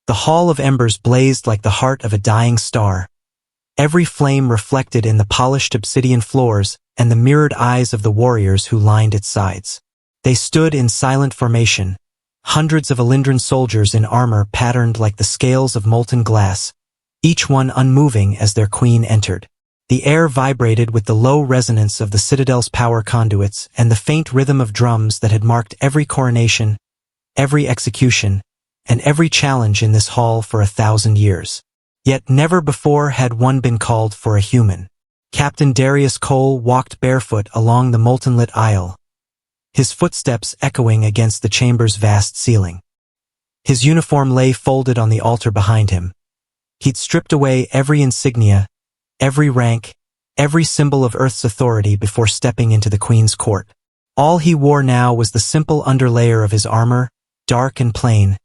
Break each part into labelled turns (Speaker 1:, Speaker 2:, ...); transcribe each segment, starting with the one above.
Speaker 1: The hall of embers blazed like the heart of a dying star. Every flame reflected in the polished obsidian floors and the mirrored eyes of the warriors who lined its sides. They stood in silent formation, hundreds of Alindran soldiers in armor patterned like the scales of molten glass, each one unmoving as their queen entered. The air vibrated with the low resonance of the citadel's power conduits and the faint rhythm of drums that had marked every coronation, every execution, and every challenge in this hall for 1,000 years. Yet never before had one been called for a human. Captain Darius Cole walked barefoot along the molten-lit aisle, his footsteps echoing against the chamber's vast ceiling. His uniform lay folded on the altar behind him. He'd stripped away every insignia, every rank, every symbol of Earth's authority before stepping into the Queen's court. All he wore now was the simple underlayer of his armor, dark and plain,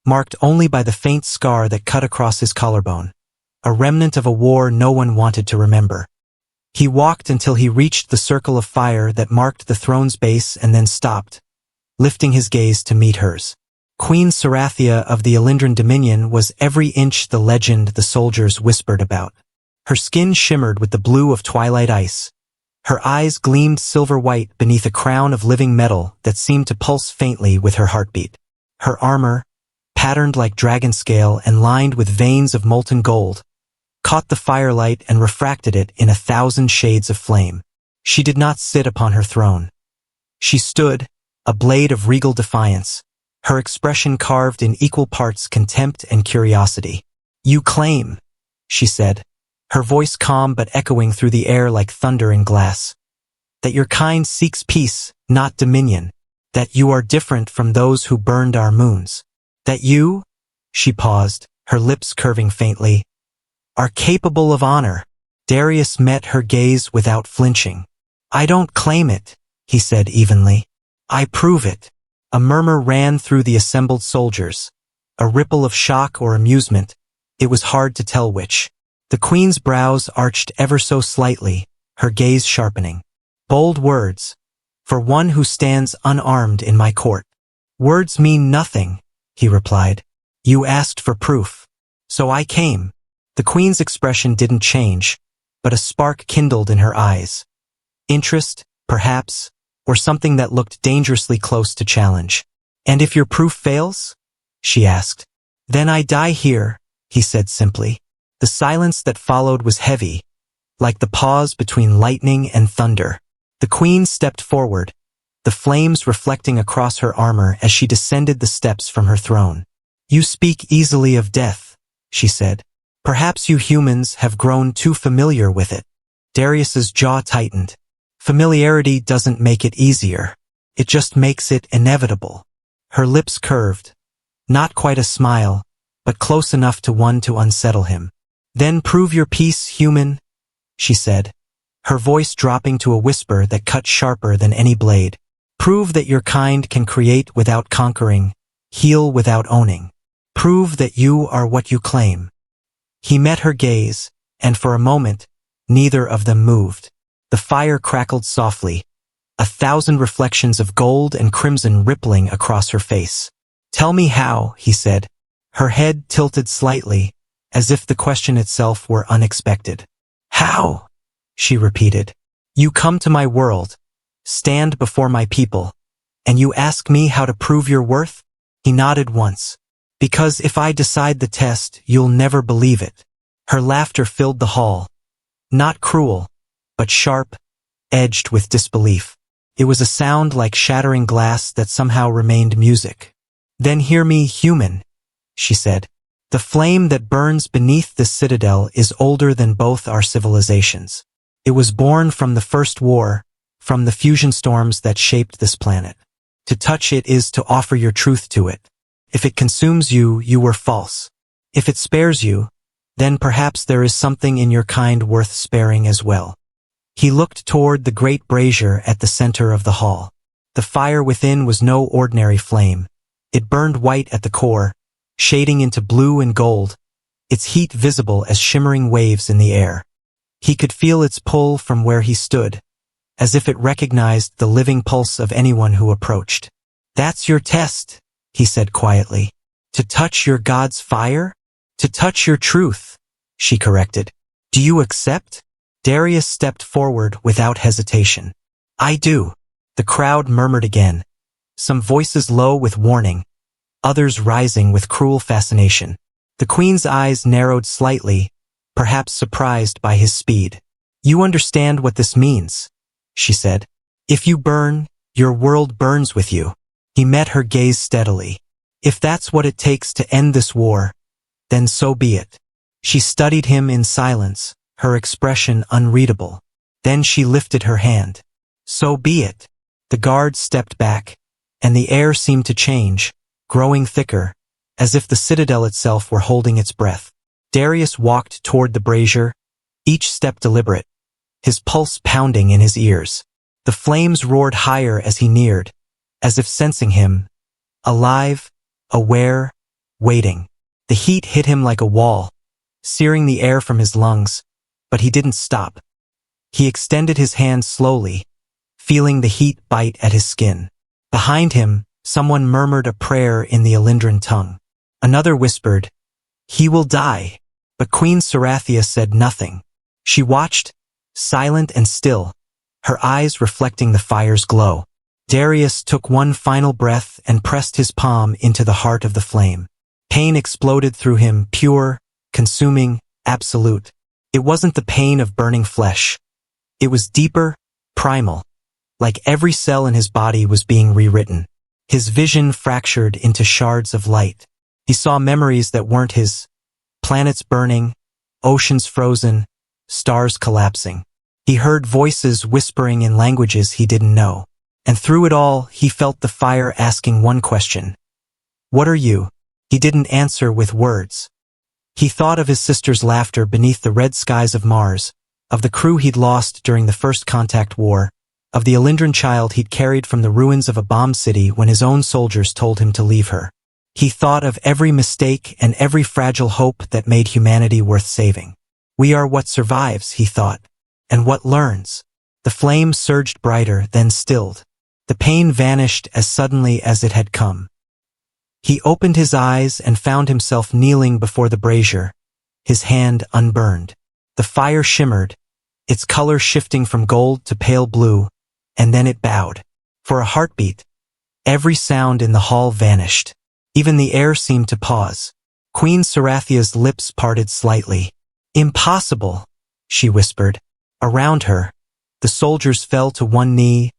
Speaker 1: marked only by the faint scar that cut across his collarbone, a remnant of a war no one wanted to remember. He walked until he reached the circle of fire that marked the throne's base and then stopped, lifting his gaze to meet hers. Queen Sarathia of the Alindran Dominion was every inch the legend the soldiers whispered about. Her skin shimmered with the blue of twilight ice. Her eyes gleamed silver-white beneath a crown of living metal that seemed to pulse faintly with her heartbeat. Her armor, patterned like dragon scale and lined with veins of molten gold, caught the firelight and refracted it in 1,000 shades of flame. She did not sit upon her throne. She stood, a blade of regal defiance, her expression carved in equal parts contempt and curiosity. "You claim," she said, her voice calm but echoing through the air like thunder in glass, "that your kind seeks peace, not dominion, that you are different from those who burned our moons, that you," she paused, her lips curving faintly, "are capable of honor." Darius met her gaze without flinching. "I don't claim it," he said evenly. "I prove it." A murmur ran through the assembled soldiers, a ripple of shock or amusement. It was hard to tell which. The Queen's brows arched ever so slightly, her gaze sharpening. "Bold words, for one who stands unarmed in my court." "Words mean nothing," he replied. "You asked for proof. So I came." The Queen's expression didn't change, but a spark kindled in her eyes. Interest, perhaps, or something that looked dangerously close to challenge. "And if your proof fails?" she asked. "Then I die here," he said simply. The silence that followed was heavy, like the pause between lightning and thunder. The Queen stepped forward, the flames reflecting across her armor as she descended the steps from her throne. "You speak easily of death," she said. "Perhaps you humans have grown too familiar with it." Darius's jaw tightened. Familiarity doesn't make it easier. It just makes it inevitable. Her lips curved. Not quite a smile, but close enough to one to unsettle him. "Then prove your peace, human," she said, her voice dropping to a whisper that cut sharper than any blade. "Prove that your kind can create without conquering, heal without owning. Prove that you are what you claim." He met her gaze, and for a moment, neither of them moved. The fire crackled softly, 1,000 reflections of gold and crimson rippling across her face. "Tell me how," he said, her head tilted slightly, as if the question itself were unexpected. "How?" she repeated. "You come to my world, stand before my people, and you ask me how to prove your worth?" He nodded once. "Because if I decide the test, you'll never believe it." Her laughter filled the hall. Not cruel, but sharp, edged with disbelief. It was a sound like shattering glass that somehow remained music. "Then hear me, human," she said. "The flame that burns beneath this citadel is older than both our civilizations. It was born from the First War, from the fusion storms that shaped this planet. To touch it is to offer your truth to it. If it consumes you, you were false. If it spares you, then perhaps there is something in your kind worth sparing as well." He looked toward the great brazier at the center of the hall. The fire within was no ordinary flame. It burned white at the core, shading into blue and gold, its heat visible as shimmering waves in the air. He could feel its pull from where he stood, as if it recognized the living pulse of anyone who approached. "That's your test," he said quietly. To touch your God's fire? To touch your truth, she corrected. Do you accept? Darius stepped forward without hesitation. I do. The crowd murmured again, some voices low with warning, others rising with cruel fascination. The queen's eyes narrowed slightly, perhaps surprised by his speed. You understand what this means, she said. If you burn, your world burns with you. He met her gaze steadily. If that's what it takes to end this war, then so be it. She studied him in silence, her expression unreadable. Then she lifted her hand. So be it. The guards stepped back, and the air seemed to change, growing thicker, as if the citadel itself were holding its breath. Darius walked toward the brazier, each step deliberate, his pulse pounding in his ears. The flames roared higher as he neared, as if sensing him, alive, aware, waiting. The heat hit him like a wall, searing the air from his lungs, but he didn't stop. He extended his hand slowly, feeling the heat bite at his skin. Behind him, someone murmured a prayer in the Alindran tongue. Another whispered, "He will die." But Queen Sarathia said nothing. She watched, silent and still, her eyes reflecting the fire's glow. Darius took one final breath and pressed his palm into the heart of the flame. Pain exploded through him, pure, consuming, absolute. It wasn't the pain of burning flesh. It was deeper, primal, like every cell in his body was being rewritten. His vision fractured into shards of light. He saw memories that weren't his, planets burning, oceans frozen, stars collapsing. He heard voices whispering in languages he didn't know. And through it all, he felt the fire asking one question. What are you? He didn't answer with words. He thought of his sister's laughter beneath the red skies of Mars, of the crew he'd lost during the First Contact War, of the Alindran child he'd carried from the ruins of a bombed city when his own soldiers told him to leave her. He thought of every mistake and every fragile hope that made humanity worth saving. We are what survives, he thought, and what learns. The flame surged brighter, then stilled. The pain vanished as suddenly as it had come. He opened his eyes and found himself kneeling before the brazier, his hand unburned. The fire shimmered, its color shifting from gold to pale blue, and then it bowed. For a heartbeat, every sound in the hall vanished. Even the air seemed to pause. Queen Sarathia's lips parted slightly. Impossible, she whispered. Around her, the soldiers fell to one knee,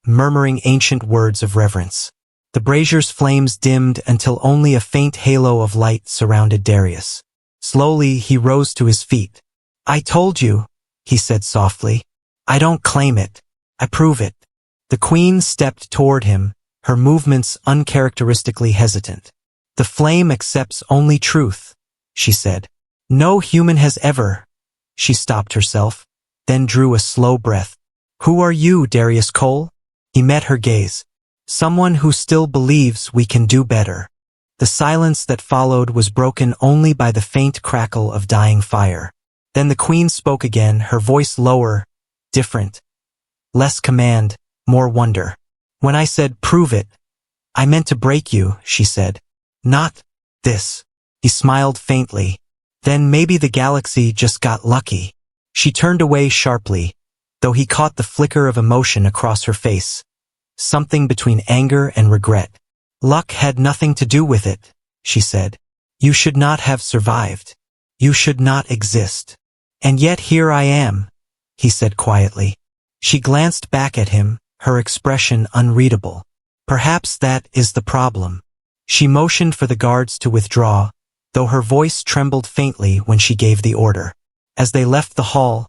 Speaker 1: murmuring ancient words of reverence. The brazier's flames dimmed until only a faint halo of light surrounded Darius. Slowly, he rose to his feet. I told you, he said softly. I don't claim it. I prove it. The queen stepped toward him, her movements uncharacteristically hesitant. The flame accepts only truth, she said. No human has ever. She stopped herself, then drew a slow breath. Who are you, Darius Cole? He met her gaze. Someone who still believes we can do better. The silence that followed was broken only by the faint crackle of dying fire. Then the queen spoke again, her voice lower, different. Less command, more wonder. When I said prove it, I meant to break you, she said. Not this. He smiled faintly. Then maybe the galaxy just got lucky. She turned away sharply, though he caught the flicker of emotion across her face. Something between anger and regret. Luck had nothing to do with it, she said. You should not have survived. You should not exist. And yet here I am, he said quietly. She glanced back at him, her expression unreadable. Perhaps that is the problem. She motioned for the guards to withdraw, though her voice trembled faintly when she gave the order. As they left the hall,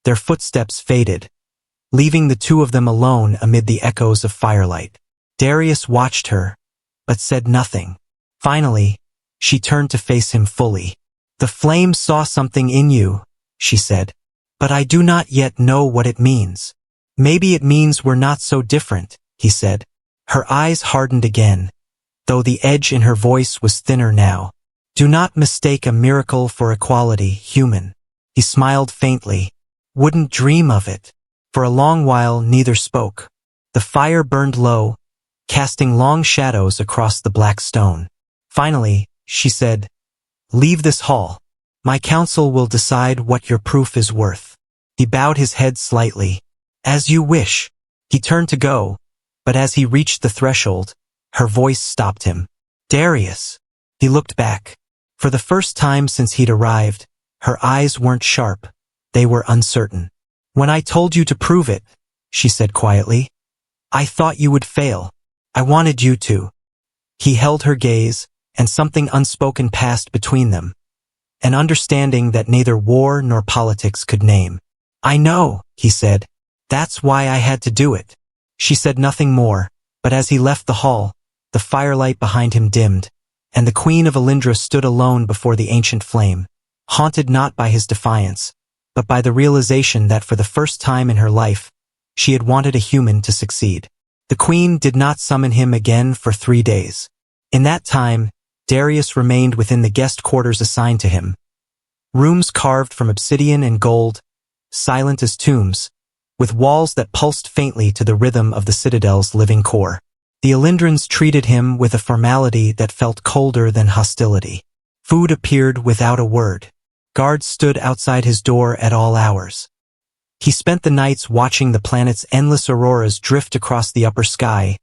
Speaker 1: their footsteps faded, leaving the two of them alone amid the echoes of firelight. Darius watched her, but said nothing. Finally, she turned to face him fully. The flame saw something in you, she said, but I do not yet know what it means. Maybe it means we're not so different, he said. Her eyes hardened again, though the edge in her voice was thinner now. Do not mistake a miracle for equality, human. He smiled faintly. Wouldn't dream of it. For a long while neither spoke. The fire burned low, casting long shadows across the black stone. Finally, she said. "Leave this hall. My council will decide what your proof is worth." He bowed his head slightly. "As you wish." He turned to go, but as he reached the threshold, her voice stopped him. "Darius." He looked back. For the first time since he'd arrived, her eyes weren't sharp. They were uncertain. "When I told you to prove it," she said quietly, "I thought you would fail. I wanted you to." He held her gaze, and something unspoken passed between them. An understanding that neither war nor politics could name. "I know," he said. "That's why I had to do it." She said nothing more, but as he left the hall, the firelight behind him dimmed, and the Queen of Elindra stood alone before the ancient flame, haunted not by his defiance, but by the realization that for the first time in her life, she had wanted a human to succeed. The Queen did not summon him again for 3 days. In that time, Darius remained within the guest quarters assigned to him. Rooms carved from obsidian and gold, silent as tombs, with walls that pulsed faintly to the rhythm of the citadel's living core. The Elindrans treated him with a formality that felt colder than hostility. Food appeared without a word. Guards stood outside his door at all hours. He spent the nights watching the planet's endless auroras drift across the upper sky,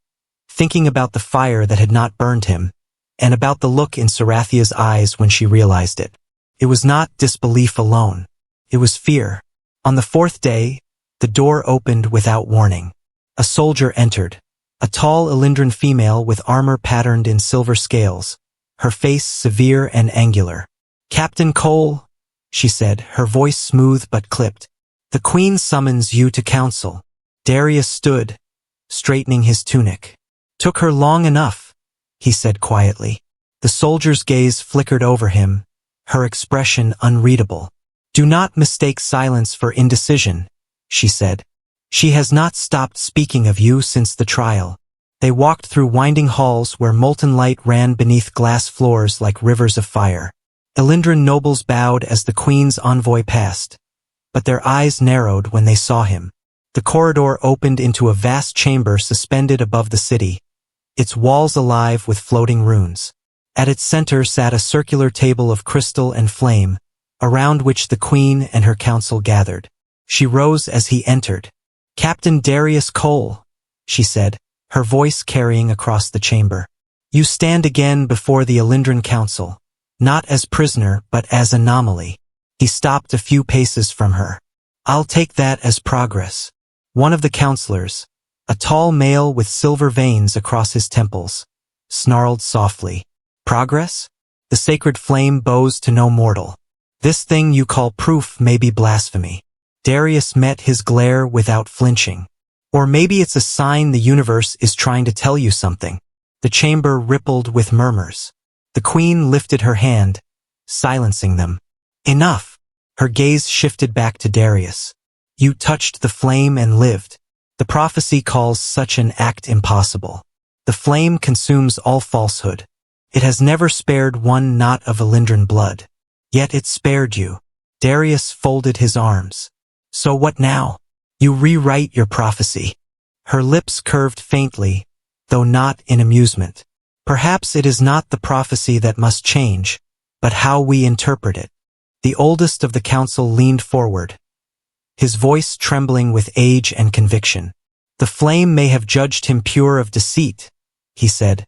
Speaker 1: thinking about the fire that had not burned him, and about the look in Sarathia's eyes when she realized it. It was not disbelief alone. It was fear. On the 4th day, the door opened without warning. A soldier entered. A tall Elindran female with armor patterned in silver scales, her face severe and angular. "Captain Cole," she said, her voice smooth but clipped. "The Queen summons you to council." Darius stood, straightening his tunic. "Took her long enough," he said quietly. The soldier's gaze flickered over him, her expression unreadable. "Do not mistake silence for indecision," she said. "She has not stopped speaking of you since the trial." They walked through winding halls where molten light ran beneath glass floors like rivers of fire. Elindran nobles bowed as the Queen's envoy passed, but their eyes narrowed when they saw him. The corridor opened into a vast chamber suspended above the city, its walls alive with floating runes. At its center sat a circular table of crystal and flame, around which the Queen and her council gathered. She rose as he entered. "Captain Darius Cole," she said, her voice carrying across the chamber. "You stand again before the Elindran Council, not as prisoner but as anomaly." He stopped a few paces from her. "I'll take that as progress." One of the counselors, a tall male with silver veins across his temples, snarled softly. "Progress? The sacred flame bows to no mortal. This thing you call proof may be blasphemy." Darius met his glare without flinching. "Or maybe it's a sign the universe is trying to tell you something." The chamber rippled with murmurs. The Queen lifted her hand, silencing them. "Enough." Her gaze shifted back to Darius. "You touched the flame and lived. The prophecy calls such an act impossible. The flame consumes all falsehood. It has never spared one knot of Elindran blood. Yet it spared you." Darius folded his arms. "So what now? You rewrite your prophecy." Her lips curved faintly, though not in amusement. "Perhaps it is not the prophecy that must change, but how we interpret it." The oldest of the council leaned forward, his voice trembling with age and conviction. "The flame may have judged him pure of deceit," he said,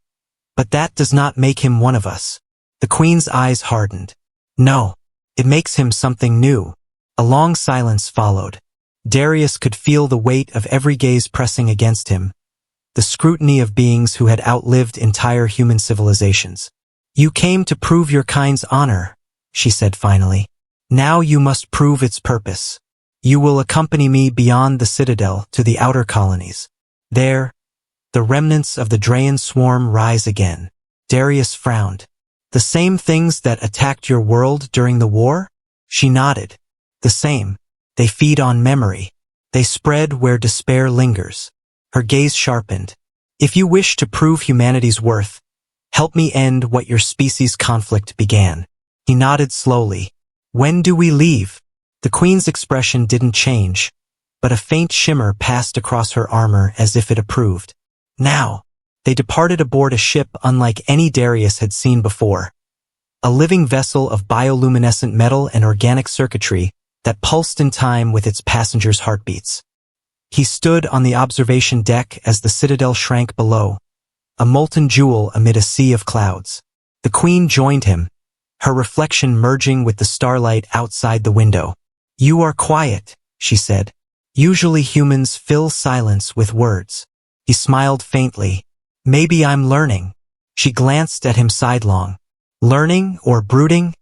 Speaker 1: "but that does not make him one of us." The Queen's eyes hardened. "No, it makes him something new." A long silence followed. Darius could feel the weight of every gaze pressing against him, the scrutiny of beings who had outlived entire human civilizations. "You came to prove your kind's honor," she said finally. "Now you must prove its purpose. You will accompany me beyond the citadel to the outer colonies. There, the remnants of the Drayan swarm rise again." Darius frowned. "The same things that attacked your world during the war?" She nodded. "The same. They feed on memory. They spread where despair lingers." Her gaze sharpened. "If you wish to prove humanity's worth, help me end what your species' conflict began." He nodded slowly. "When do we leave?" The Queen's expression didn't change, but a faint shimmer passed across her armor as if it approved. "Now." They departed aboard a ship unlike any Darius had seen before, a living vessel of bioluminescent metal and organic circuitry that pulsed in time with its passengers' heartbeats. He stood on the observation deck as the citadel shrank below, a molten jewel amid a sea of clouds. The Queen joined him, her reflection merging with the starlight outside the window. "You are quiet," she said. "Usually humans fill silence with words." He smiled faintly. "Maybe I'm learning." She glanced at him sidelong. "Learning or brooding?"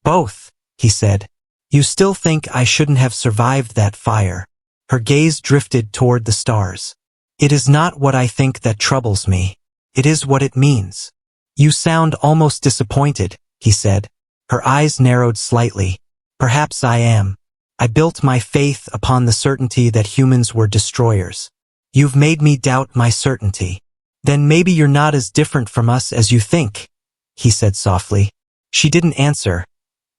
Speaker 1: "Both," he said. "You still think I shouldn't have survived that fire?" Her gaze drifted toward the stars. "It is not what I think that troubles me. It is what it means." "You sound almost disappointed," he said. Her eyes narrowed slightly. "Perhaps I am. I built my faith upon the certainty that humans were destroyers. You've made me doubt my certainty." "Then maybe you're not as different from us as you think," he said softly. She didn't answer,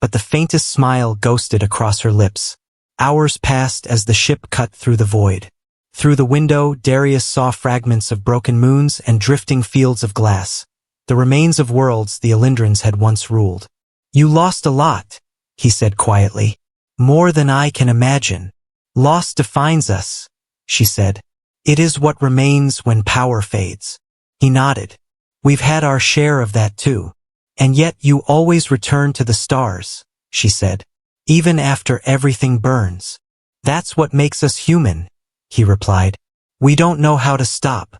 Speaker 1: but the faintest smile ghosted across her lips. Hours passed as the ship cut through the void. Through the window, Darius saw fragments of broken moons and drifting fields of glass, the remains of worlds the Alyndrans had once ruled. "You lost a lot," he said quietly. "More than I can imagine." "Loss defines us," she said. "It is what remains when power fades." He nodded. "We've had our share of that too. And yet you always return to the stars," she said. "Even after everything burns." "That's what makes us human," he replied. "We don't know how to stop."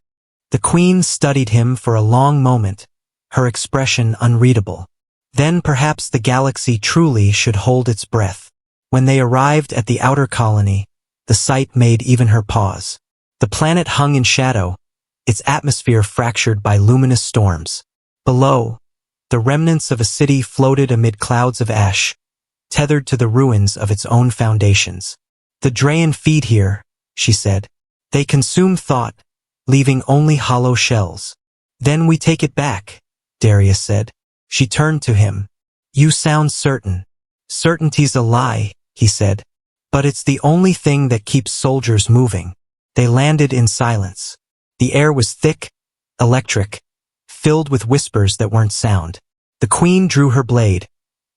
Speaker 1: The Queen studied him for a long moment, her expression unreadable. Then perhaps the galaxy truly should hold its breath. When they arrived at the outer colony, the sight made even her pause. The planet hung in shadow, its atmosphere fractured by luminous storms. Below, the remnants of a city floated amid clouds of ash, tethered to the ruins of its own foundations. "The Draen feed here," she said. "They consume thought, leaving only hollow shells. Then we take it back," Darius said. She turned to him. "You sound certain." "Certainty's a lie," he said. "But it's the only thing that keeps soldiers moving." They landed in silence. The air was thick, electric, filled with whispers that weren't sound. The Queen drew her blade,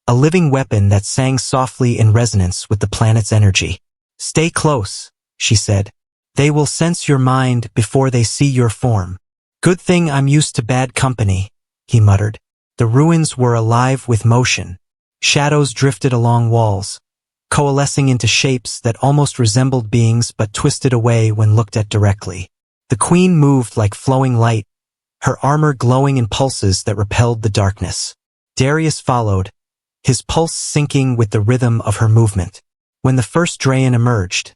Speaker 1: a living weapon that sang softly in resonance with the planet's energy. "Stay close," she said. "They will sense your mind before they see your form." "Good thing I'm used to bad company," he muttered. The ruins were alive with motion. Shadows drifted along walls, coalescing into shapes that almost resembled beings but twisted away when looked at directly. The Queen moved like flowing light, her armor glowing in pulses that repelled the darkness. Darius followed, his pulse syncing with the rhythm of her movement. When the first Draen emerged,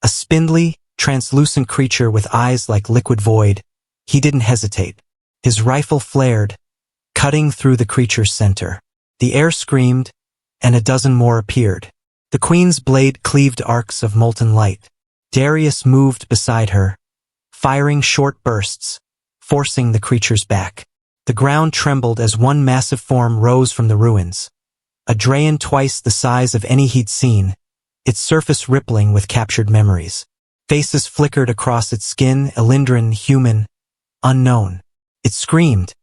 Speaker 1: a spindly, translucent creature with eyes like liquid void, he didn't hesitate. His rifle flared, cutting through the creature's center. The air screamed, and a dozen more appeared. The Queen's blade cleaved arcs of molten light. Darius moved beside her, firing short bursts, forcing the creatures back. The ground trembled as one massive form rose from the ruins. A Draen twice the size of any he'd seen, its surface rippling with captured memories. Faces flickered across its skin, Alyndran, human, unknown. It screamed,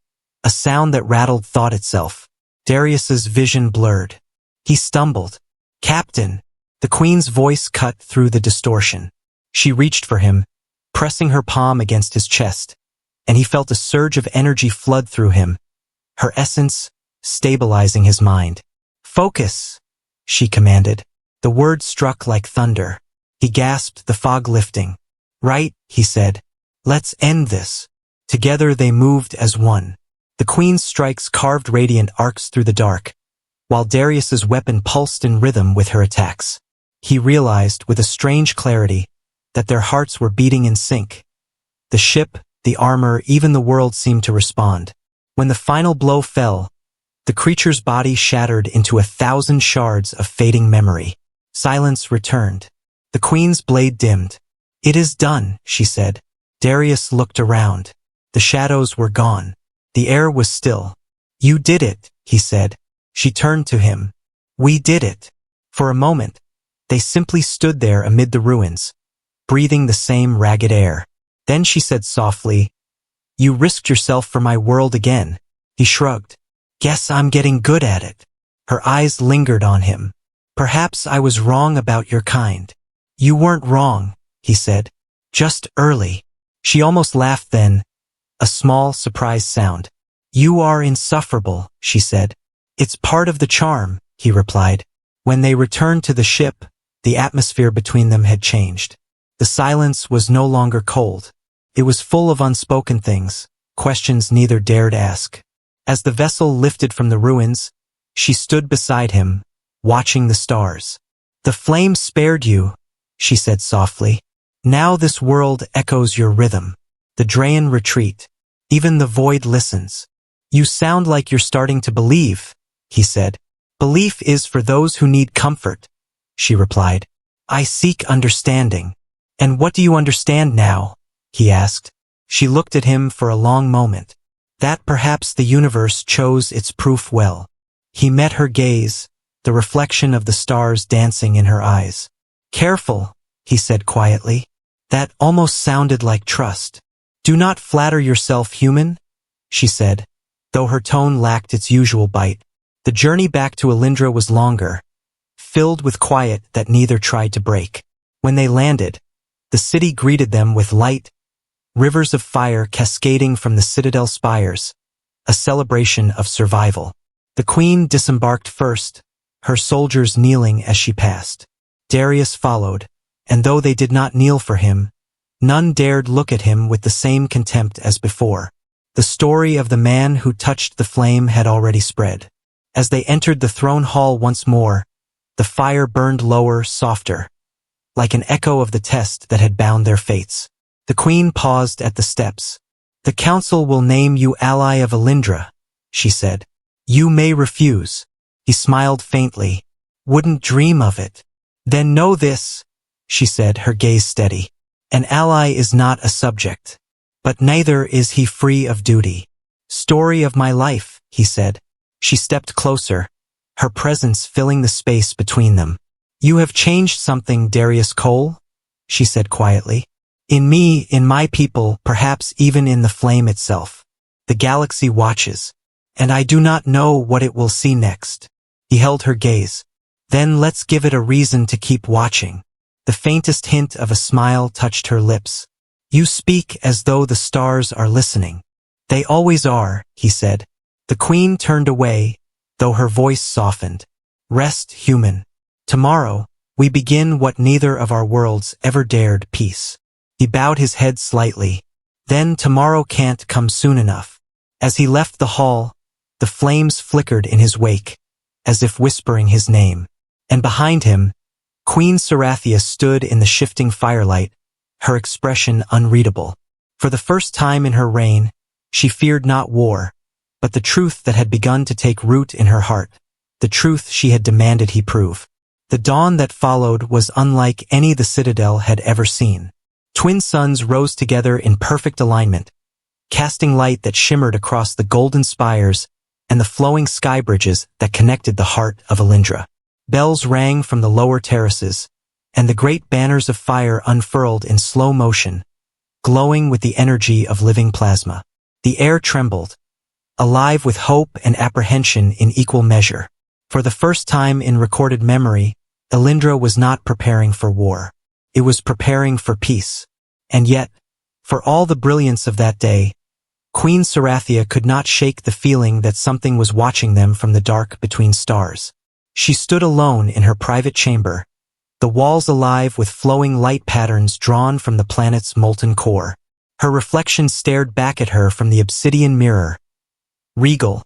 Speaker 1: a sound that rattled thought itself. Darius's vision blurred. He stumbled. "Captain!" The Queen's voice cut through the distortion. She reached for him, pressing her palm against his chest, and he felt a surge of energy flood through him, her essence stabilizing his mind. "Focus," she commanded. The word struck like thunder. He gasped, the fog lifting. "Right," he said. "Let's end this." Together they moved as one. The Queen's strikes carved radiant arcs through the dark, while Darius's weapon pulsed in rhythm with her attacks. He realized, with a strange clarity, that their hearts were beating in sync. The ship, the armor, even the world seemed to respond. When the final blow fell, the creature's body shattered into 1,000 shards of fading memory. Silence returned. The Queen's blade dimmed. "It is done," she said. Darius looked around. The shadows were gone. The air was still. "You did it," he said. She turned to him. "We did it." For a moment, they simply stood there amid the ruins, breathing the same ragged air. Then she said softly, "You risked yourself for my world again." He shrugged. Guess I'm getting good at it. Her eyes lingered on him. Perhaps I was wrong about your kind. You weren't wrong, he said. Just early. She almost laughed then, a small, surprised sound. You are insufferable, she said. It's part of the charm, he replied. When they returned to the ship, the atmosphere between them had changed. The silence was no longer cold. It was full of unspoken things, questions neither dared ask. As the vessel lifted from the ruins, she stood beside him, watching the stars. The flame spared you, she said softly. Now this world echoes your rhythm. The Draen retreat. Even the void listens. You sound like you're starting to believe, he said. Belief is for those who need comfort, she replied. I seek understanding. And what do you understand now? He asked. She looked at him for a long moment. That perhaps the universe chose its proof well. He met her gaze, the reflection of the stars dancing in her eyes. Careful, he said quietly. That almost sounded like trust. Do not flatter yourself, human, she said, though her tone lacked its usual bite. The journey back to Alindra was longer, filled with quiet that neither tried to break. When they landed, the city greeted them with light, rivers of fire cascading from the citadel spires, a celebration of survival. The queen disembarked first, her soldiers kneeling as she passed. Darius followed, and though they did not kneel for him, none dared look at him with the same contempt as before. The story of the man who touched the flame had already spread. As they entered the throne hall once more, the fire burned lower, softer, like an echo of the test that had bound their fates. The queen paused at the steps. The council will name you ally of Alindra, she said. You may refuse. He smiled faintly. Wouldn't dream of it. Then know this, she said, her gaze steady. An ally is not a subject. But neither is he free of duty. Story of my life, he said. She stepped closer, her presence filling the space between them. You have changed something, Darius Cole, she said quietly. In me, in my people, perhaps even in the flame itself. The galaxy watches, and I do not know what it will see next. He held her gaze. Then let's give it a reason to keep watching. The faintest hint of a smile touched her lips. You speak as though the stars are listening. They always are, he said. The queen turned away, though her voice softened. Rest, human. Tomorrow, we begin what neither of our worlds ever dared, peace. He bowed his head slightly. Then tomorrow can't come soon enough. As he left the hall, the flames flickered in his wake, as if whispering his name. And behind him, Queen Serathia stood in the shifting firelight, her expression unreadable. For the first time in her reign, she feared not war, but the truth that had begun to take root in her heart, the truth she had demanded he prove. The dawn that followed was unlike any the Citadel had ever seen. Twin suns rose together in perfect alignment, casting light that shimmered across the golden spires and the flowing sky bridges that connected the heart of Alindra. Bells rang from the lower terraces, and the great banners of fire unfurled in slow motion, glowing with the energy of living plasma. The air trembled, alive with hope and apprehension in equal measure. For the first time in recorded memory, Alindra was not preparing for war. It was preparing for peace. And yet, for all the brilliance of that day, Queen Serathia could not shake the feeling that something was watching them from the dark between stars. She stood alone in her private chamber, the walls alive with flowing light patterns drawn from the planet's molten core. Her reflection stared back at her from the obsidian mirror, regal,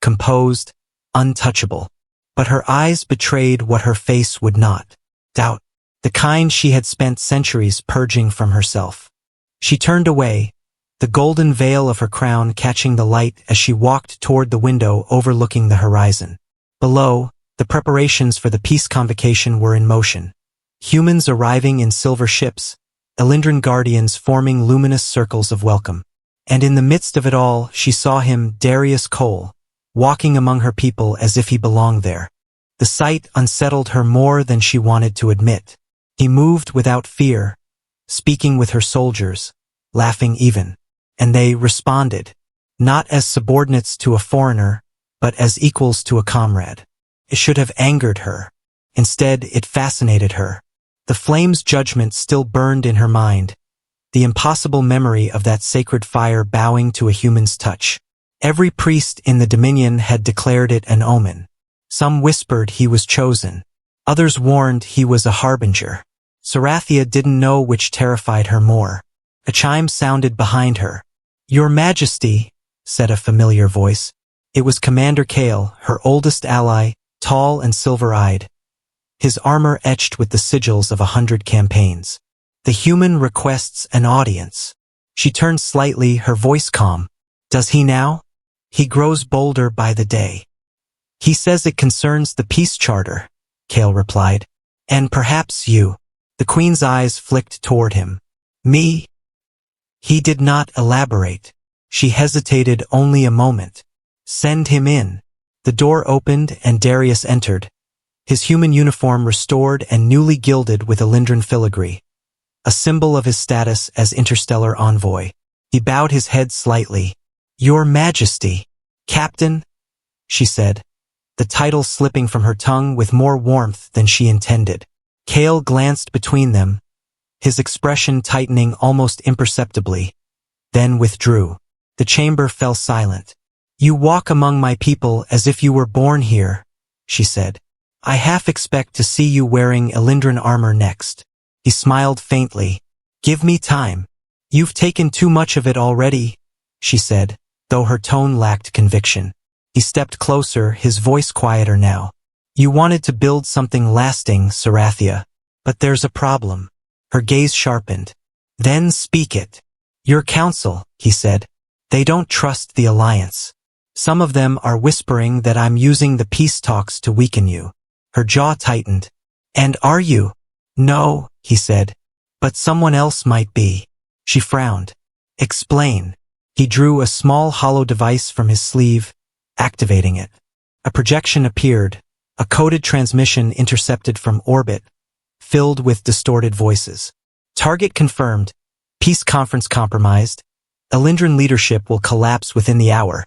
Speaker 1: composed, untouchable. But her eyes betrayed what her face would not: doubt, the kind she had spent centuries purging from herself. She turned away, the golden veil of her crown catching the light as she walked toward the window overlooking the horizon. Below, the preparations for the peace convocation were in motion. Humans arriving in silver ships, Alindran guardians forming luminous circles of welcome. And in the midst of it all, she saw him, Darius Cole, walking among her people as if he belonged there. The sight unsettled her more than she wanted to admit. He moved without fear, speaking with her soldiers, laughing even. And they responded, not as subordinates to a foreigner, but as equals to a comrade. It should have angered her. Instead, it fascinated her. The flame's judgment still burned in her mind, the impossible memory of that sacred fire bowing to a human's touch. Every priest in the Dominion had declared it an omen. Some whispered he was chosen. Others warned he was a harbinger. Sarathia didn't know which terrified her more. A chime sounded behind her. "Your Majesty," said a familiar voice. It was Commander Kale, her oldest ally, tall and silver-eyed, his armor etched with the sigils of 100 campaigns. "The human requests an audience." She turned slightly, her voice calm. "Does he now?" "He grows bolder by the day." "He says it concerns the peace charter," Kale replied. "And perhaps you." The Queen's eyes flicked toward him. "Me?" He did not elaborate. She hesitated only a moment. "Send him in." The door opened and Darius entered, his human uniform restored and newly gilded with Elindran filigree, a symbol of his status as interstellar envoy. He bowed his head slightly. "Your Majesty." "Captain," she said, the title slipping from her tongue with more warmth than she intended. Kale glanced between them, his expression tightening almost imperceptibly, then withdrew. The chamber fell silent. "You walk among my people as if you were born here," she said. "I half expect to see you wearing Elindran armor next." He smiled faintly. "Give me time." "You've taken too much of it already," she said, though her tone lacked conviction. He stepped closer, his voice quieter now. "You wanted to build something lasting, Sarathia. But there's a problem." Her gaze sharpened. "Then speak it." "Your council," he said. "They don't trust the alliance. Some of them are whispering that I'm using the peace talks to weaken you." Her jaw tightened. "And are you?" "No," he said. "But someone else might be." She frowned. "Explain." He drew a small hollow device from his sleeve, activating it. A projection appeared, a coded transmission intercepted from orbit, filled with distorted voices. "Target confirmed. Peace conference compromised. Elindran leadership will collapse within the hour."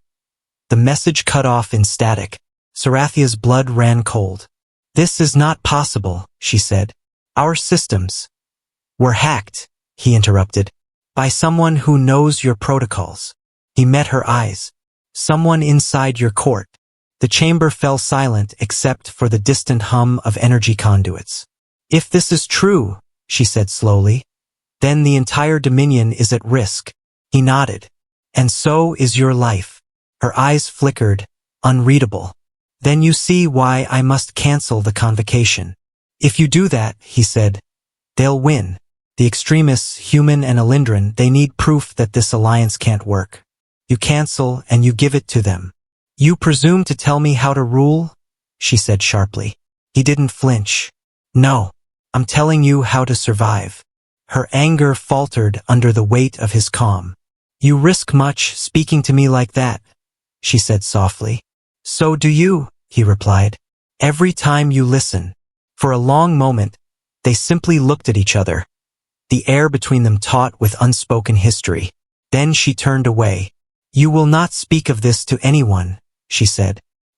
Speaker 1: The message cut off in static. Sarathia's blood ran cold. "This is not possible," she said. "Our systems were hacked," he interrupted, "by someone who knows your protocols." He met her eyes. "Someone inside your court." The chamber fell silent except for the distant hum of energy conduits. "If this is true," she said slowly, "then the entire Dominion is at risk." He nodded. "And so is your life." Her eyes flickered, unreadable. "Then you see why I must cancel the convocation." "If you do that," he said, "they'll win. The extremists, human and Elindran, they need proof that this alliance can't work. You cancel and you give it to them." "You presume to tell me how to rule?" she said sharply. He didn't flinch. "No, I'm telling you how to survive." Her anger faltered under the weight of his calm. "You risk much speaking to me like that," she said softly. "So do you," he replied. "Every time you listen." For a long moment, they simply looked at each other, the air between them taut with unspoken history. Then she turned away. "You will not speak of this to anyone," she said.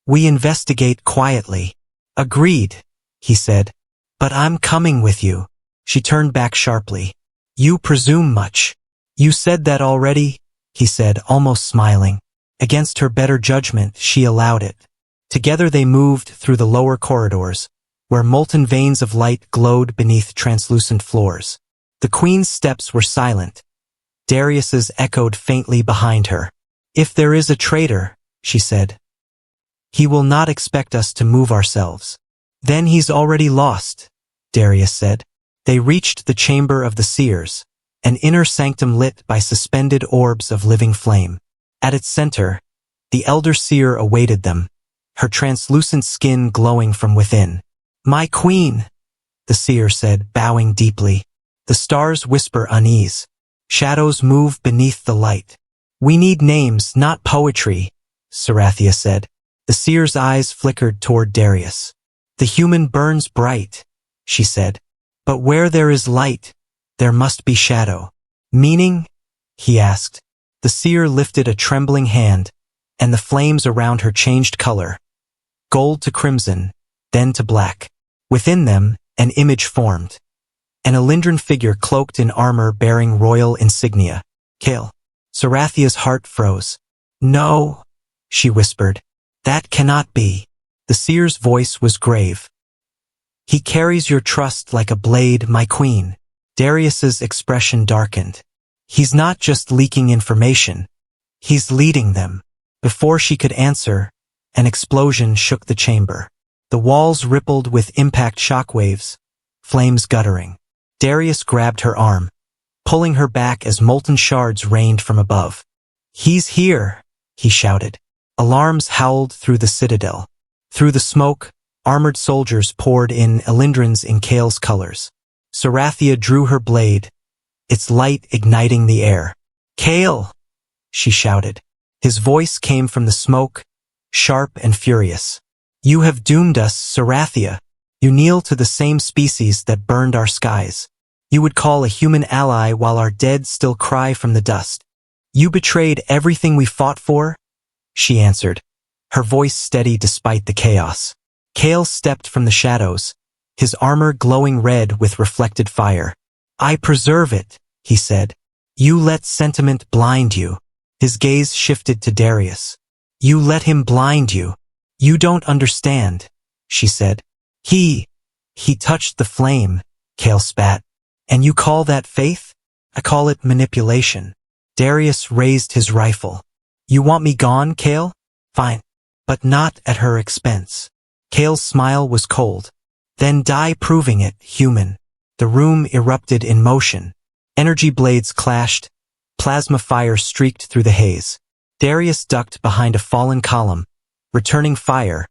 Speaker 1: "We investigate quietly." "Agreed," he said. "But I'm coming with you." She turned back sharply. "You presume much." "You said that already," he said, almost smiling. Against her better judgment, she allowed it. Together they moved through the lower corridors, where molten veins of light glowed beneath translucent floors. The Queen's steps were silent. Darius's echoed faintly behind her. "If there is a traitor," she said, "he will not expect us to move ourselves." "Then he's already lost," Darius said. They reached the chamber of the seers, an inner sanctum lit by suspended orbs of living flame. At its center, the elder seer awaited them, her translucent skin glowing from within. "My queen," the seer said, bowing deeply. The stars whisper unease. Shadows move beneath the light. "We need names, not poetry," Sarathia said. The seer's eyes flickered toward Darius. "The human burns bright," she said. "But where there is light, there must be shadow." "Meaning?" he asked. The seer lifted a trembling hand, and the flames around her changed color, gold to crimson, then to black. Within them, an image formed. An Elindran figure cloaked in armor bearing royal insignia. Kale. Sarathia's heart froze. "No," she whispered. "That cannot be." The seer's voice was grave. "He carries your trust like a blade, my queen." Darius's expression darkened. "He's not just leaking information. He's leading them." Before she could answer, an explosion shook the chamber. The walls rippled with impact shockwaves, flames guttering. Darius grabbed her arm, pulling her back as molten shards rained from above. "He's here," he shouted. Alarms howled through the citadel. Through the smoke, armored soldiers poured in, Elindrans in Kale's colors. Sarathia drew her blade, its light igniting the air. "Kale!" she shouted. His voice came from the smoke, sharp and furious. "You have doomed us, Sarathia. You kneel to the same species that burned our skies. You would call a human ally while our dead still cry from the dust. You betrayed everything we fought for?" She answered, her voice steady despite the chaos. Kale stepped from the shadows, his armor glowing red with reflected fire. "I preserve it," he said. "You let sentiment blind you." His gaze shifted to Darius. "You let him blind you. You don't understand," she said. He touched the flame," Kale spat. "And you call that faith? I call it manipulation." Darius raised his rifle. "You want me gone, Kale? Fine. But not at her expense." Kale's smile was cold. "Then die proving it, human." The room erupted in motion. Energy blades clashed. Plasma fire streaked through the haze. Darius ducked behind a fallen column, returning fire,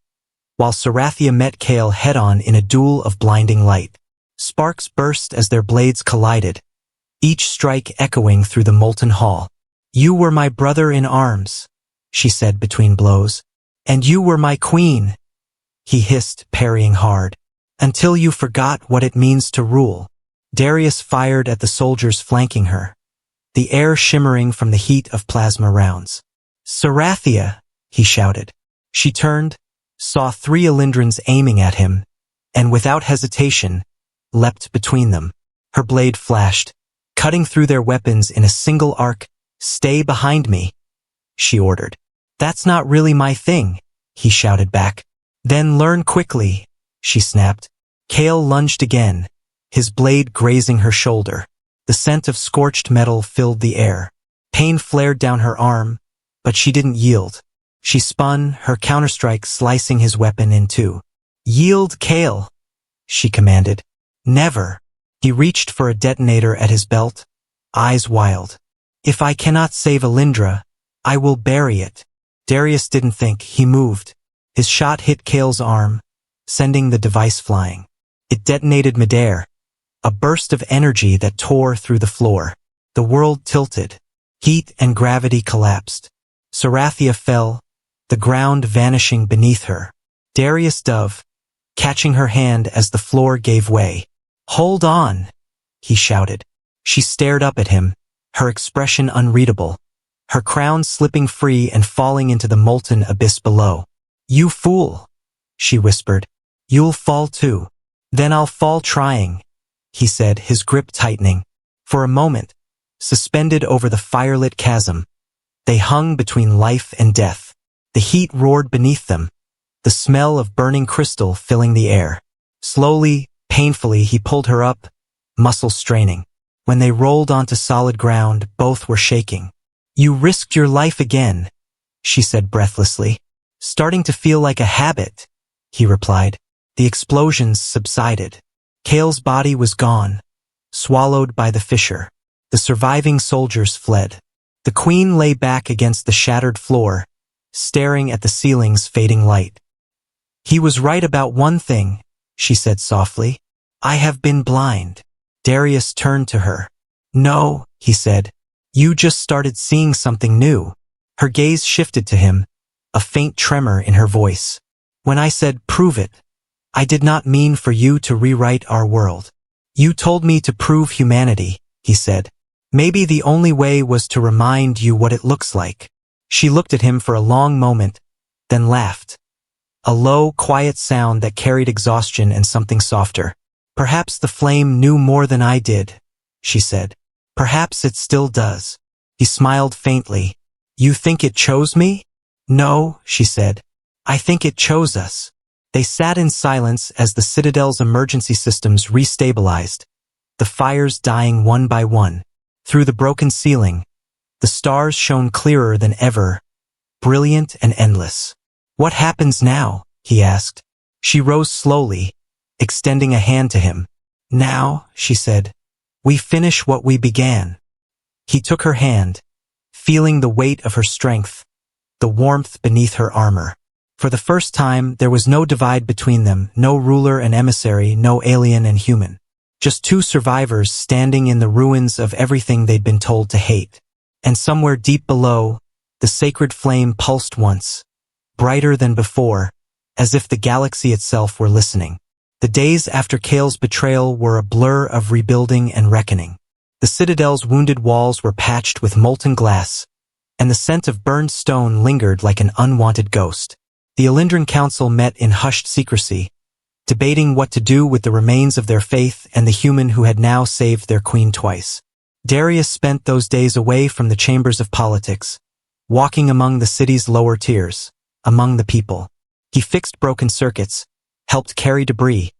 Speaker 1: while Sarathia met Kale head-on in a duel of blinding light. Sparks burst as their blades collided, each strike echoing through the molten hall. "You were my brother in arms," she said between blows. "And you were my queen," he hissed, parrying hard. "Until you forgot what it means to rule." Darius fired at the soldiers flanking her, the air shimmering from the heat of plasma rounds. "Sarathia!" he shouted. She turned, saw 3 Elindrans aiming at him, and without hesitation, leapt between them. Her blade flashed, cutting through their weapons in a single arc. "Stay behind me," she ordered. "That's not really my thing," he shouted back. "Then learn quickly," she snapped. Kale lunged again, his blade grazing her shoulder. The scent of scorched metal filled the air. Pain flared down her arm, but she didn't yield. She spun, her counterstrike slicing his weapon in two. "Yield, Kale," she commanded. "Never." He reached for a detonator at his belt, eyes wild. "If I cannot save Elindra, I will bury it." Darius didn't think, he moved. His shot hit Kale's arm, sending the device flying. It detonated midair, a burst of energy that tore through the floor. The world tilted. Heat and gravity collapsed. Sarathia fell, the ground vanishing beneath her. Darius dove, catching her hand as the floor gave way. "Hold on," he shouted. She stared up at him, her expression unreadable, her crown slipping free and falling into the molten abyss below. "You fool," she whispered. "You'll fall too." "Then I'll fall trying," he said, his grip tightening. For a moment, suspended over the firelit chasm, they hung between life and death. The heat roared beneath them, the smell of burning crystal filling the air. Slowly, painfully, he pulled her up, muscles straining. When they rolled onto solid ground, both were shaking. "You risked your life again," she said breathlessly. "Starting to feel like a habit," he replied. The explosions subsided. Kale's body was gone, swallowed by the fissure. The surviving soldiers fled. The queen lay back against the shattered floor, staring at the ceiling's fading light. "He was right about one thing," she said softly. "I have been blind." Darius turned to her. "No," he said. "You just started seeing something new." Her gaze shifted to him, a faint tremor in her voice. "When I said prove it, I did not mean for you to rewrite our world. You told me to prove humanity," he said. "Maybe the only way was to remind you what it looks like." She looked at him for a long moment, then laughed. A low, quiet sound that carried exhaustion and something softer. "Perhaps the flame knew more than I did," she said. "Perhaps it still does." He smiled faintly. "You think it chose me?" "No," she said. "I think it chose us." They sat in silence as the Citadel's emergency systems restabilized, the fires dying one by one. Through the broken ceiling, the stars shone clearer than ever, brilliant and endless. "What happens now?" he asked. She rose slowly, extending a hand to him. "Now," she said, "we finish what we began." He took her hand, feeling the weight of her strength, the warmth beneath her armor. For the first time, there was no divide between them, no ruler and emissary, no alien and human. Just two survivors standing in the ruins of everything they'd been told to hate. And somewhere deep below, the sacred flame pulsed once, brighter than before, as if the galaxy itself were listening. The days after Kale's betrayal were a blur of rebuilding and reckoning. The Citadel's wounded walls were patched with molten glass, and the scent of burned stone lingered like an unwanted ghost. The Alindran Council met in hushed secrecy, debating what to do with the remains of their faith and the human who had now saved their queen twice. Darius spent those days away from the chambers of politics, walking among the city's lower tiers, among the people. He fixed broken circuits, helped carry debris,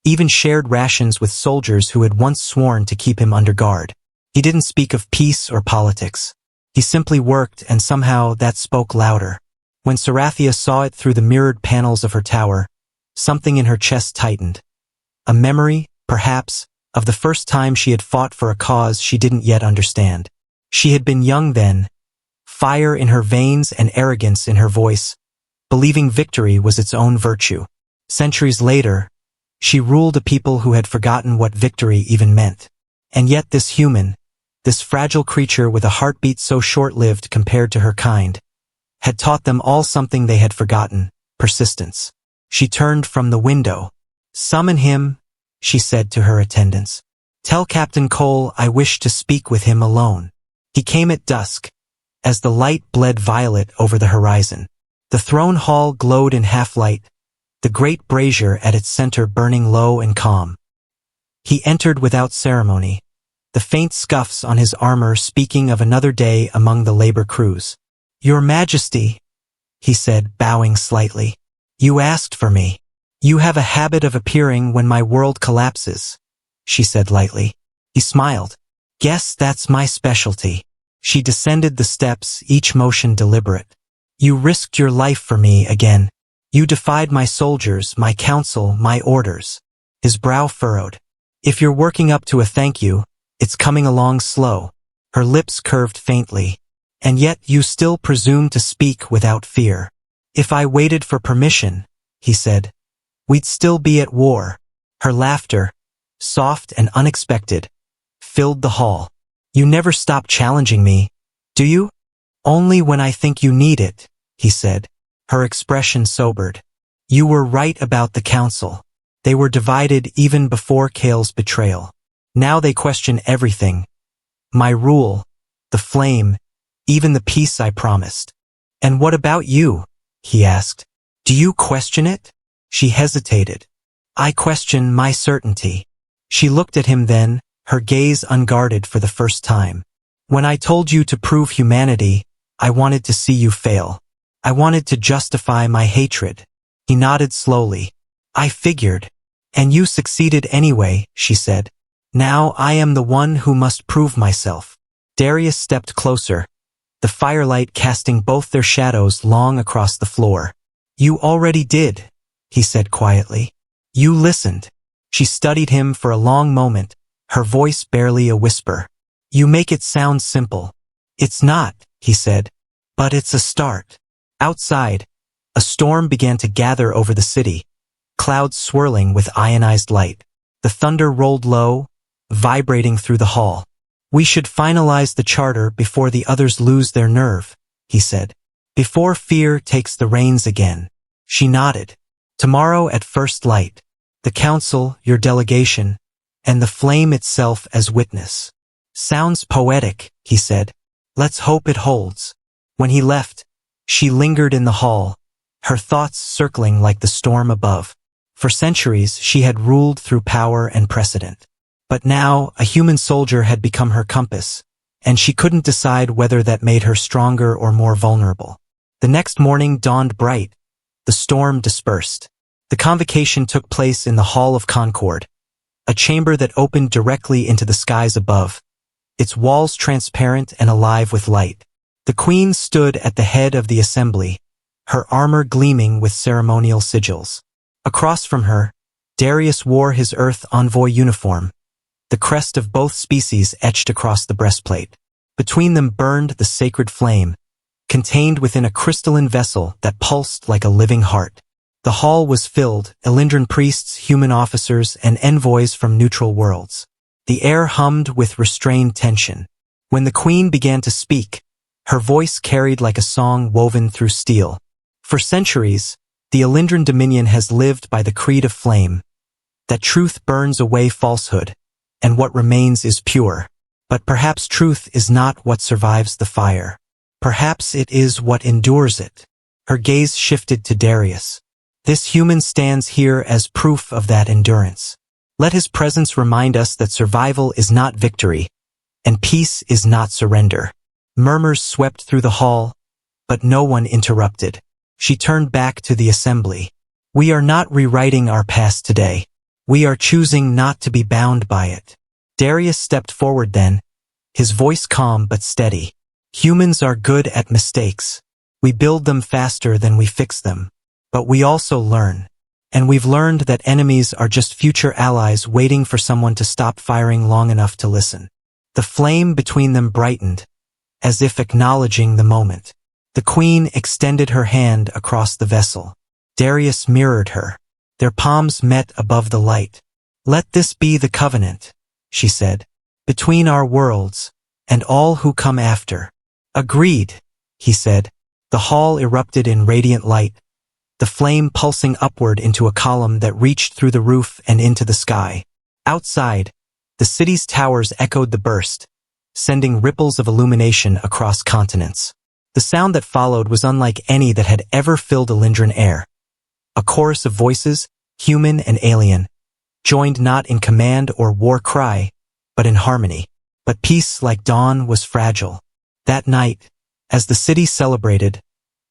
Speaker 1: even shared rations with soldiers who had once sworn to keep him under guard. He didn't speak of peace or politics. He simply worked, and somehow that spoke louder. When Sarathia saw it through the mirrored panels of her tower, something in her chest tightened. A memory, perhaps, of the first time she had fought for a cause she didn't yet understand. She had been young then, fire in her veins and arrogance in her voice, believing victory was its own virtue. Centuries later, she ruled a people who had forgotten what victory even meant. And yet this human, this fragile creature with a heartbeat so short-lived compared to her kind, had taught them all something they had forgotten: persistence. She turned from the window. "Summon him," she said to her attendants. "Tell Captain Cole I wish to speak with him alone." He came at dusk, as the light bled violet over the horizon. The throne hall glowed in half-light, the great brazier at its center burning low and calm. He entered without ceremony, the faint scuffs on his armor speaking of another day among the labor crews. "Your Majesty," he said, bowing slightly, "you asked for me. You have a habit of appearing when my world collapses," she said lightly. He smiled. "Guess that's my specialty." She descended the steps, each motion deliberate. "You risked your life for me again. You defied my soldiers, my council, my orders." His brow furrowed. "If you're working up to a thank you, it's coming along slow." Her lips curved faintly. "And yet you still presume to speak without fear." "If I waited for permission," he said, "we'd still be at war." Her laughter, soft and unexpected, filled the hall. "You never stop challenging me, do you?" "Only when I think you need it," he said. Her expression sobered. "You were right about the council. They were divided even before Kale's betrayal. Now they question everything. My rule, the flame, even the peace I promised." "And what about you?" he asked. "Do you question it?" She hesitated. "I question my certainty." She looked at him then, her gaze unguarded for the first time. "When I told you to prove humanity, I wanted to see you fail. I wanted to justify my hatred." He nodded slowly. "I figured. And you succeeded anyway," she said. "Now I am the one who must prove myself." Darius stepped closer, the firelight casting both their shadows long across the floor. "You already did," he said quietly. "You listened." She studied him for a long moment, her voice barely a whisper. "You make it sound simple." "It's not," he said, "but it's a start." Outside, a storm began to gather over the city, clouds swirling with ionized light. The thunder rolled low, vibrating through the hall. "We should finalize the charter before the others lose their nerve," he said. "Before fear takes the reins again." She nodded. "Tomorrow at first light. The council, your delegation, and the flame itself as witness." "Sounds poetic," he said. "Let's hope it holds." When he left, she lingered in the hall, her thoughts circling like the storm above. For centuries, she had ruled through power and precedent. But now, a human soldier had become her compass, and she couldn't decide whether that made her stronger or more vulnerable. The next morning dawned bright. The storm dispersed. The convocation took place in the Hall of Concord, a chamber that opened directly into the skies above, its walls transparent and alive with light. The queen stood at the head of the assembly, her armor gleaming with ceremonial sigils. Across from her, Darius wore his Earth envoy uniform, the crest of both species etched across the breastplate. Between them burned the sacred flame, contained within a crystalline vessel that pulsed like a living heart. The hall was filled, Elindran priests, human officers, and envoys from neutral worlds. The air hummed with restrained tension. When the queen began to speak, her voice carried like a song woven through steel. For centuries, the Elindran dominion has lived by the creed of flame, that truth burns away falsehood, and what remains is pure. But perhaps truth is not what survives the fire. Perhaps it is what endures it. Her gaze shifted to Darius. This human stands here as proof of that endurance. Let his presence remind us that survival is not victory, and peace is not surrender. Murmurs swept through the hall, but no one interrupted. She turned back to the assembly. We are not rewriting our past today. We are choosing not to be bound by it. Darius stepped forward then, his voice calm but steady. Humans are good at mistakes. We build them faster than we fix them. But we also learn. And we've learned that enemies are just future allies waiting for someone to stop firing long enough to listen. The flame between them brightened, as if acknowledging the moment. The queen extended her hand across the vessel. Darius mirrored her. Their palms met above the light. Let this be the covenant, she said, between our worlds, and all who come after. Agreed, he said. The hall erupted in radiant light, the flame pulsing upward into a column that reached through the roof and into the sky. Outside, the city's towers echoed the burst, sending ripples of illumination across continents. The sound that followed was unlike any that had ever filled Elindran air. A chorus of voices, human and alien, joined not in command or war cry, but in harmony. But peace, like dawn, was fragile. That night, as the city celebrated,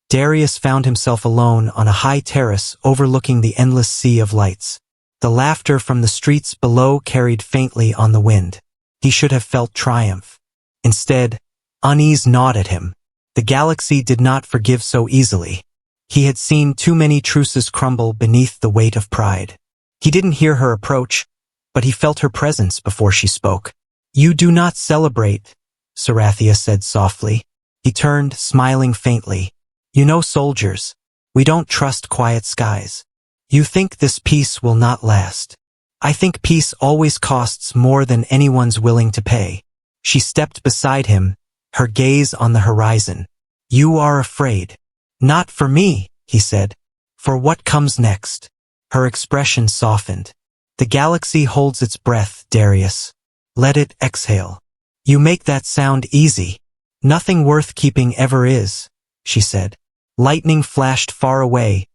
Speaker 1: Darius found himself alone on a high terrace overlooking the endless sea of lights. The laughter from the streets below carried faintly on the wind. He should have felt triumph. Instead, unease gnawed at him. The galaxy did not forgive so easily. He had seen too many truces crumble beneath the weight of pride. He didn't hear her approach, but he felt her presence before she spoke. You do not celebrate, Sarathia said softly. He turned, smiling faintly. You know, soldiers, we don't trust quiet skies. You think this peace will not last. I think peace always costs more than anyone's willing to pay. She stepped beside him, her gaze on the horizon. You are afraid. Not for me, he said. For what comes next. Her expression softened. The galaxy holds its breath, Darius. Let it exhale. You make that sound easy. Nothing worth keeping ever is, she said. Lightning flashed far away,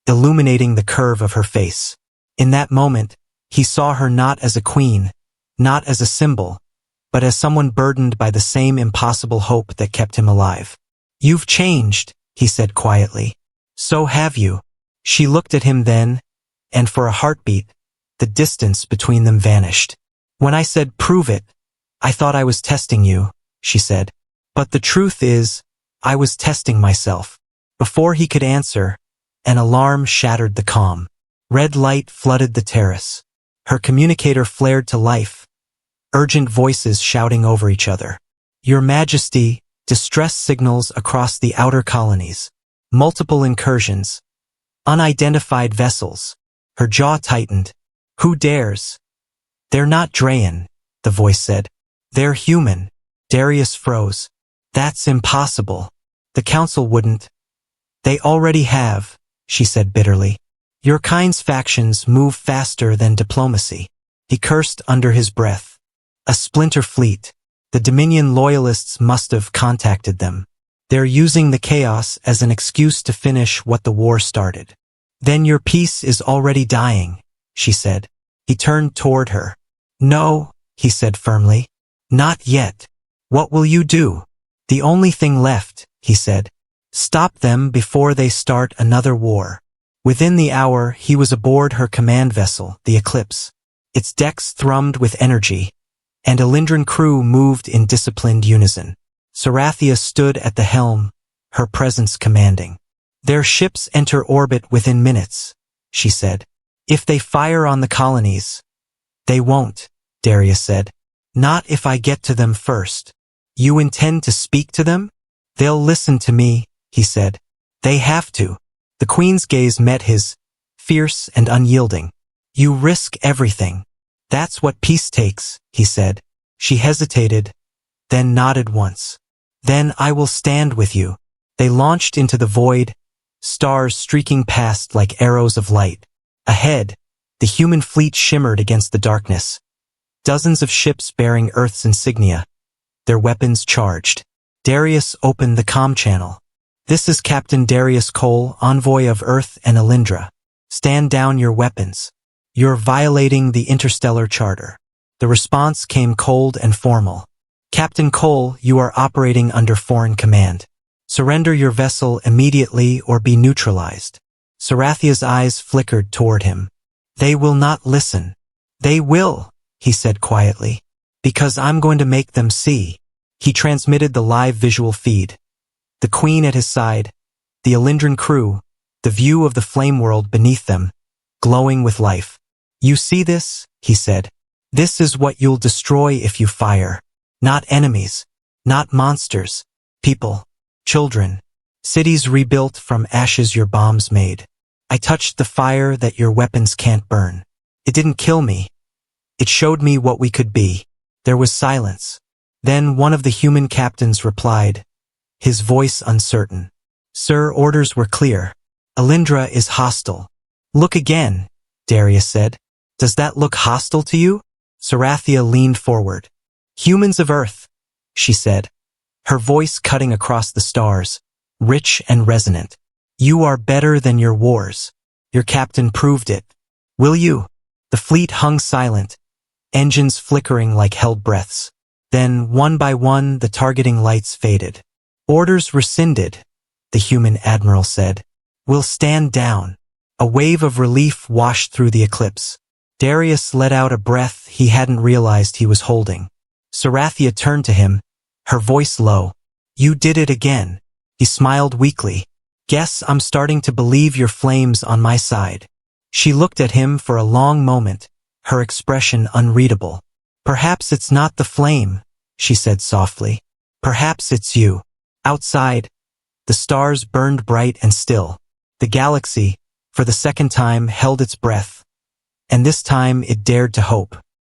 Speaker 1: illuminating the curve of her face. In that moment, he saw her not as a queen, not as a symbol, but as someone burdened by the same impossible hope that kept him alive. You've changed, he said quietly. So have you. She looked at him then, and for a heartbeat, the distance between them vanished. When I said prove it, I thought I was testing you, she said. But the truth is, I was testing myself. Before he could answer, an alarm shattered the calm. Red light flooded the terrace. Her communicator flared to life, urgent voices shouting over each other. Your Majesty, distress signals across the outer colonies. Multiple incursions. Unidentified vessels. Her jaw tightened. Who dares? They're not Drayan, the voice said. They're human. Darius froze. That's impossible. The council wouldn't. They already have, she said bitterly. Your kind's factions move faster than diplomacy. He cursed under his breath. A splinter fleet. The Dominion loyalists must have contacted them. They're using the chaos as an excuse to finish what the war started. Then your peace is already dying, she said. He turned toward her. No, he said firmly. Not yet. What will you do? The only thing left, he said. Stop them before they start another war. Within the hour, he was aboard her command vessel, the Eclipse. Its decks thrummed with energy, and Alindran crew moved in disciplined unison. Sarathia stood at the helm, her presence commanding. Their ships enter orbit within minutes, she said. If they fire on the colonies. They won't, Darius said. Not if I get to them first. You intend to speak to them? They'll listen to me, he said. They have to. The Queen's gaze met his, fierce and unyielding. You risk everything. That's what peace takes, he said. She hesitated, then nodded once. Then I will stand with you. They launched into the void, stars streaking past like arrows of light. Ahead, the human fleet shimmered against the darkness. Dozens of ships bearing Earth's insignia, their weapons charged. Darius opened the comm channel. This is Captain Darius Cole, envoy of Earth and Alindra. Stand down your weapons. You're violating the interstellar charter. The response came cold and formal. Captain Cole, you are operating under foreign command. Surrender your vessel immediately or be neutralized. Sarathia's eyes flickered toward him. They will not listen. They will, he said quietly. Because I'm going to make them see. He transmitted the live visual feed. The Queen at his side, the Alindran crew, the view of the flame world beneath them, glowing with life. You see this? He said. This is what you'll destroy if you fire. Not enemies, not monsters, people, children, cities rebuilt from ashes your bombs made. I touched the fire that your weapons can't burn. It didn't kill me. It showed me what we could be. There was silence. Then one of the human captains replied, his voice uncertain. Sir, orders were clear. Alindra is hostile. Look again, Darius said. Does that look hostile to you? Sarathia leaned forward. Humans of Earth, she said, her voice cutting across the stars, rich and resonant. You are better than your wars. Your captain proved it. Will you? The fleet hung silent, engines flickering like held breaths. Then, one by one, the targeting lights faded. Orders rescinded, the human admiral said. We'll stand down. A wave of relief washed through the eclipse. Darius let out a breath he hadn't realized he was holding. Sarathia turned to him, her voice low. You did it again. He smiled weakly. Guess I'm starting to believe your flame's on my side. She looked at him for a long moment, her expression unreadable. Perhaps it's not the flame, she said softly. Perhaps it's you. Outside, the stars burned bright and still. The galaxy, for the second time, held its breath. And this time it dared to hope.